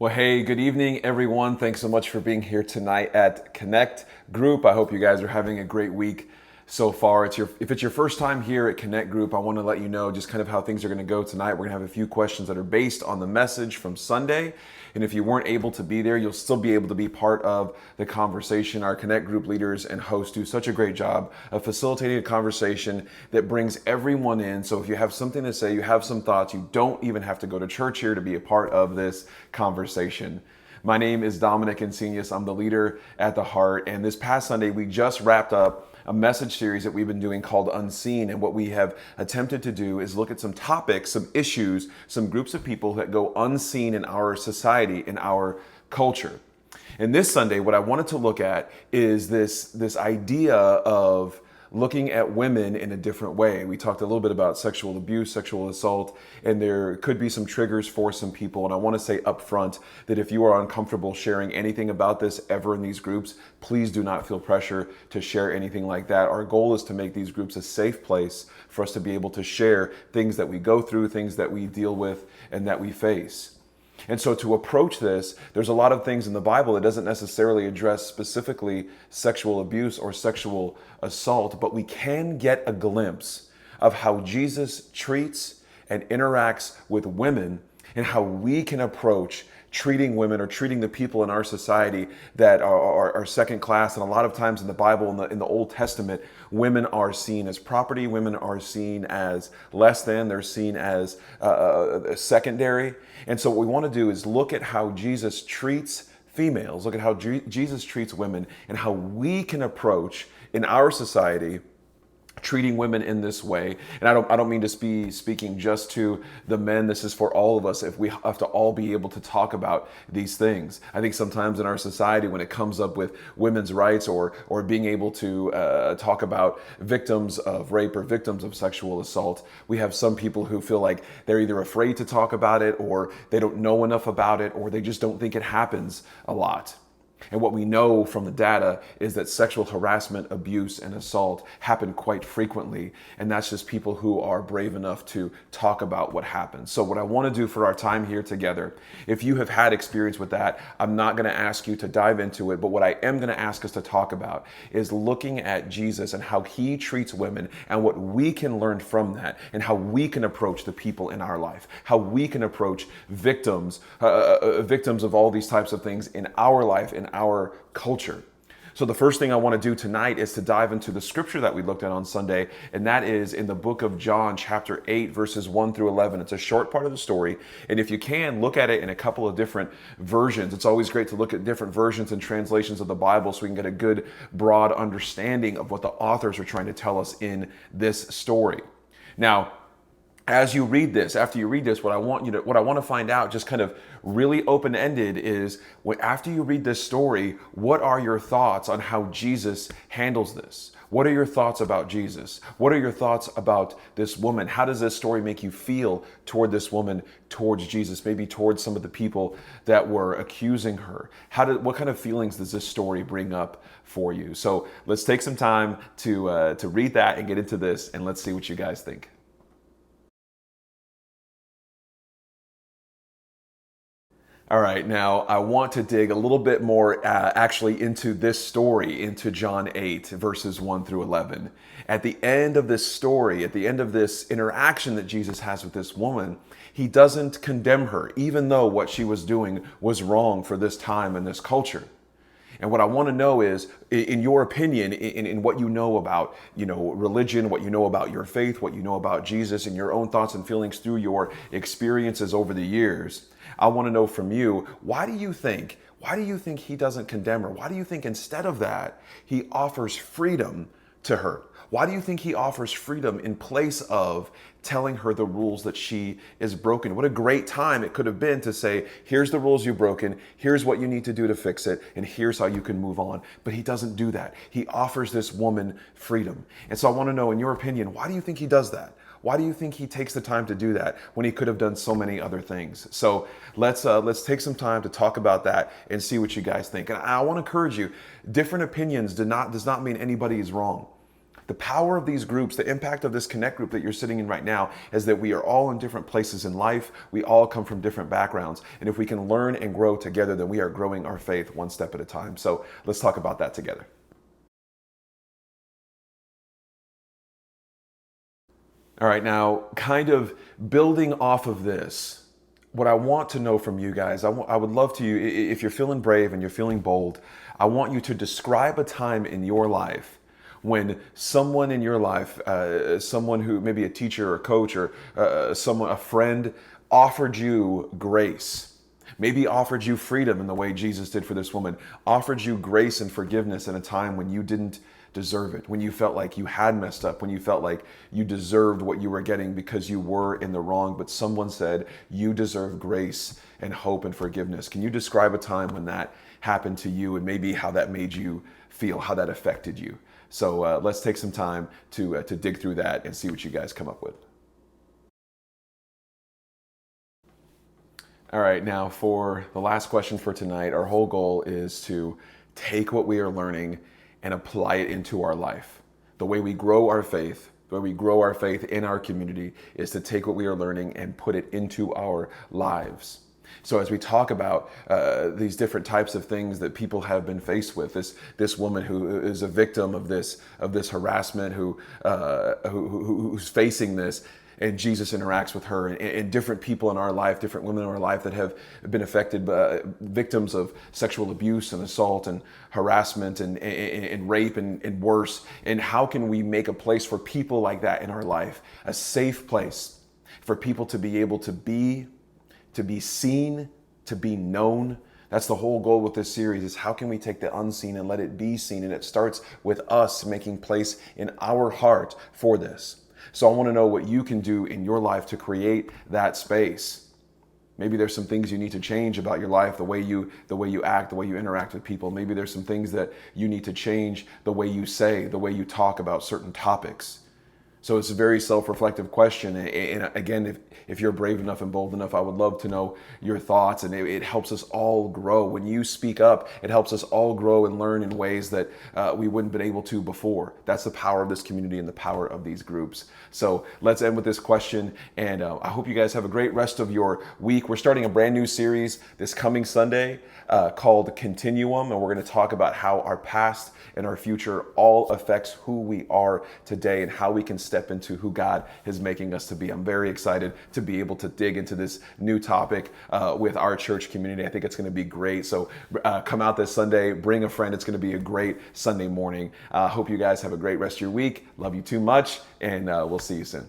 Well, hey, good evening, everyone. Thanks so much for being here tonight at Connect Group. I hope you guys are having a great week so far. If it's your first time here at Connect Group, I want to let you know just kind of how things are going to go tonight. We're going to have a few questions that are based on the message from Sunday. And if you weren't able to be there, you'll still be able to be part of the conversation. Our Connect Group leaders and hosts do such a great job of facilitating a conversation that brings everyone in. So if you have something to say, you have some thoughts, you don't even have to go to church here to be a part of this conversation. My name is Dominic Insenius. I'm the leader at the Heart. And this past Sunday, we just wrapped up a message series that we've been doing called Unseen. And what we have attempted to do is look at some topics, some issues, some groups of people that go unseen in our society, in our culture. And this Sunday, what I wanted to look at is this idea of looking at women in a different way. We talked a little bit about sexual abuse, sexual assault, and there could be some triggers for some people. And I want to say up front that if you are uncomfortable sharing anything about this ever in these groups, please do not feel pressure to share anything like that. Our goal is to make these groups a safe place for us to be able to share things that we go through, things that we deal with, and that we face. And so to approach this, there's a lot of things in the Bible that doesn't necessarily address specifically sexual abuse or sexual assault, but we can get a glimpse of how Jesus treats and interacts with women and how we can approach treating women or treating the people in our society that are second class. And a lot of times in the Bible, in the Old Testament, women are seen as property. Women are seen as less than. They're seen as secondary. And so what we want to do is look at how Jesus treats females, look at how Jesus treats women, and how we can approach in our society treating women in this way. And I don't mean to be speaking just to the men. This is for all of us. If we have to all be able to talk about these things. I think sometimes in our society, when it comes up with women's rights or being able to talk about victims of rape or victims of sexual assault, we have some people who feel like they're either afraid to talk about it, or they don't know enough about it, or they just don't think it happens a lot. And what we know from the data is that sexual harassment, abuse, and assault happen quite frequently. And that's just people who are brave enough to talk about what happens. So what I want to do for our time here together, if you have had experience with that, I'm not going to ask you to dive into it. But what I am going to ask us to talk about is looking at Jesus and how he treats women and what we can learn from that, and how we can approach the people in our life, how we can approach victims of all these types of things in our life, in our culture. So the first thing I want to do tonight is to dive into the scripture that we looked at on Sunday, and that is in the book of John, chapter 8, verses 1 through 11. It's a short part of the story, and if you can, look at it in a couple of different versions. It's always great to look at different versions and translations of the Bible so we can get a good, broad understanding of what the authors are trying to tell us in this story. Now, as you read this, after you read this, what I want to find out, just kind of really open-ended, is after you read this story, what are your thoughts on how Jesus handles this? What are your thoughts about Jesus? What are your thoughts about this woman? How does this story make you feel toward this woman, towards Jesus, maybe towards some of the people that were accusing her? What kind of feelings does this story bring up for you? So let's take some time to read that and get into this, and let's see what you guys think. All right, now I want to dig a little bit more actually into this story, into John 8, verses 1 through 11. At the end of this story, at the end of this interaction that Jesus has with this woman, he doesn't condemn her, even though what she was doing was wrong for this time and this culture. And what I want to know is, in your opinion, in what you know about, religion, what you know about your faith, what you know about Jesus, and your own thoughts and feelings through your experiences over the years, I want to know from you, why do you think he doesn't condemn her? Why do you think instead of that, he offers freedom to her? Why do you think he offers freedom in place of telling her the rules that she is broken? What a great time it could have been to say, here's the rules you've broken, here's what you need to do to fix it, and here's how you can move on. But he doesn't do that. He offers this woman freedom. And so I want to know, in your opinion, why do you think he does that? Why do you think he takes the time to do that when he could have done so many other things? So let's take some time to talk about that and see what you guys think. And I want to encourage you, different opinions does not mean anybody is wrong. The power of these groups, the impact of this Connect group that you're sitting in right now, is that we are all in different places in life. We all come from different backgrounds. And if we can learn and grow together, then we are growing our faith one step at a time. So let's talk about that together. All right, now kind of building off of this, what I want to know from you guys, I would love to you, if you're feeling brave and you're feeling bold, I want you to describe a time in your life when someone in your life, someone who maybe a teacher or coach or a friend, offered you grace. Maybe offered you freedom in the way Jesus did for this woman, offered you grace and forgiveness in a time when you didn't deserve it, when you felt like you had messed up, when you felt like you deserved what you were getting because you were in the wrong, but someone said you deserve grace and hope and forgiveness. Can you describe a time when that happened to you and maybe how that made you feel, how that affected you? So let's take some time to dig through that and see what you guys come up with. All right, now for the last question for tonight, our whole goal is to take what we are learning and apply it into our life. The way we grow our faith, the way we grow our faith in our community is to take what we are learning and put it into our lives. So as we talk about these different types of things that people have been faced with, this woman who is a victim of this harassment, who's facing this, and Jesus interacts with her, and different people in our life, different women in our life that have been affected by victims of sexual abuse and assault and harassment and rape and worse. And how can we make a place for people like that in our life, a safe place for people to be able to be seen, to be known? That's the whole goal with this series, is how can we take the unseen and let it be seen? And it starts with us making place in our heart for this. So I want to know what you can do in your life to create that space. Maybe there's some things you need to change about your life, the way you act, the way you interact with people. Maybe there's some things that you need to change, the way you say, the way you talk about certain topics. So it's a very self-reflective question. And again, if you're brave enough and bold enough, I would love to know your thoughts. And it helps us all grow. When you speak up, it helps us all grow and learn in ways that we wouldn't have been able to before. That's the power of this community and the power of these groups. So let's end with this question. And I hope you guys have a great rest of your week. We're starting a brand new series this coming Sunday called Continuum. And we're going to talk about how our past and our future all affects who we are today and how we can step into who God is making us to be. I'm very excited to be able to dig into this new topic with our church community. I think it's going to be great. So come out this Sunday, bring a friend. It's going to be a great Sunday morning. Hope you guys have a great rest of your week. Love you too much, and we'll see you soon.